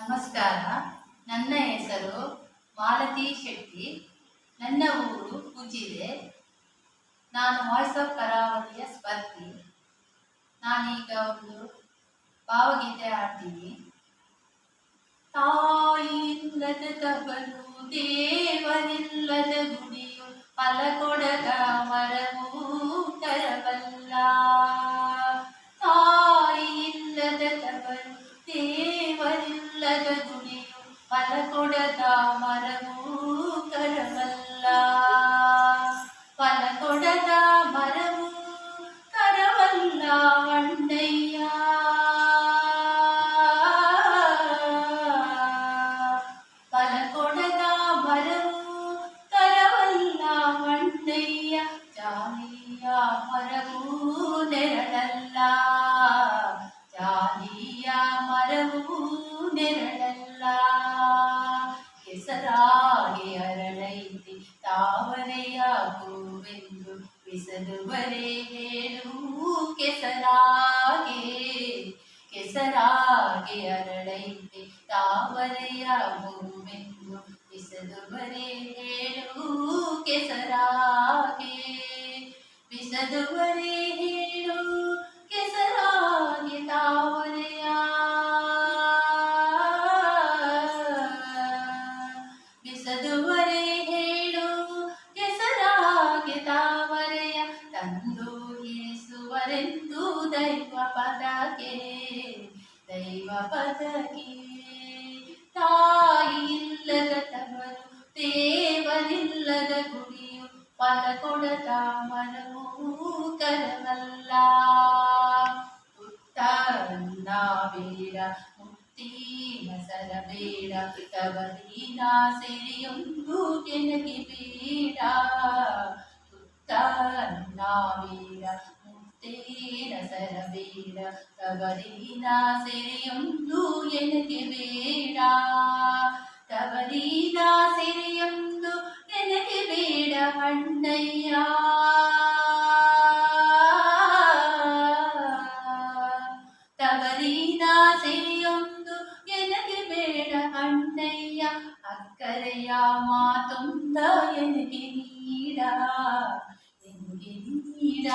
ನಮಸ್ಕಾರ. ನನ್ನ ಹೆಸರು ಮಾಲತಿ ಶೆಟ್ಟಿ. ನನ್ನ ಊರು ಉಜಿರೆ. ನಾನು ವಾಯ್ಸ್ ಆಫ್ ಕರಾವಳಿಯ ಸ್ಪರ್ಧಿ. ನಾನೀಗ ಒಂದು ಭಾವಗೀತೆ ಹಾಡ್ತೀನಿ. ತಾಯಿಲ್ಲದ ತವರು ದೇವರಿಲ್ಲದ ಗುಡಿಯು ಫಲಕೊಡದ ಮರವೂ ತರಬಲ್ಲ. ತಾಯಿಲ್ಲದ ತವರು ದೇವರಿಲ್ಲದ ಗುಡಿಯು ಫಲಕೊಡದ ಮರವೂ ತರಬಲ್ಲ. ಫಲಕೊಡದ ಮರವೂ ತರಬಲ್ಲ ಅಣ್ಣಯ್ಯ. ಫಲಕೊಡದ ಮರವೂ ತರಬಲ್ಲ ಅಣ್ಣಯ್ಯ. ಜಾಲಿಯ ಮರವೂ ನೆರಳಲ್ಲ. ಜಾಲಿಯ ಮರವೂ ನೆರಳಲ್ಲ. ಕೆಸರಾಗಿ ಅರಳೈತಿ ತಾವರೆಯ ಹೂವೆಂದು ಬಿಸದುವರೆ ಹೇಳು. ಕೆಸರಾಗೆ ಕೆಸರಾಗಿ ಅರಳೈತಿ ತಾವರೆಯ ಹೂವೆಂದು ಬಿಸದುವರೆ ಹೇಳು. ಕೆಸರಾಗೆ ಬಿಸದುವರೆ ಹೇಳು. ಕೆಸರಾಗಿ ತಾವರೆಯ ಬಿಸದುವರೆ ಹೇಳು. ಕೆಸರಾಗಿ ತಾವರೆಯ ತಂದು ಇರಿಸುವರೆಂದು ದೈವ ಪದಕ್ಕೆ ದೈವ ಪದಕ್ಕೆ. ತಾಯಿ ಇಲ್ಲದ ತವರು ದೇವರಿಲ್ಲದ ಗುಡಿಯು ಫಲಕೊಡದ ಮರವೂ ಕರವಲ್ಲ. ಉತ್ತರನ್ನ ಬೇಡ ಮುಕ್ತಿನ ಸರ ಬೇಡ. ತವರಿನ ಸಿರಿಯೊಂದು ಕೆನಗೆ ಬೇಡ. ಉತ್ತರನ್ನ ಬೇಡ ಮುಕ್ತಿನ ಸರ ಬೇಡ. ತವರಿನ ಸಿರಿಯೊಂದು ಎನಗೆ ಬೇಡ. ತವರಿನ ಸಿರಿಯೊಂದು ಎನಗೆ ಬೇಡ ಅಣ್ಣಯ್ಯ. ತವರಿನ ಸಿರಿಯೊಂದು ಎನಗೆ ಬೇಡ ಅಣ್ಣಯ್ಯ. ಅಕ್ಕರೆಯ ಮಾತೊಂದ ಎನಗೆ ನೀಡ ಎನಗೆ ನೀಡ.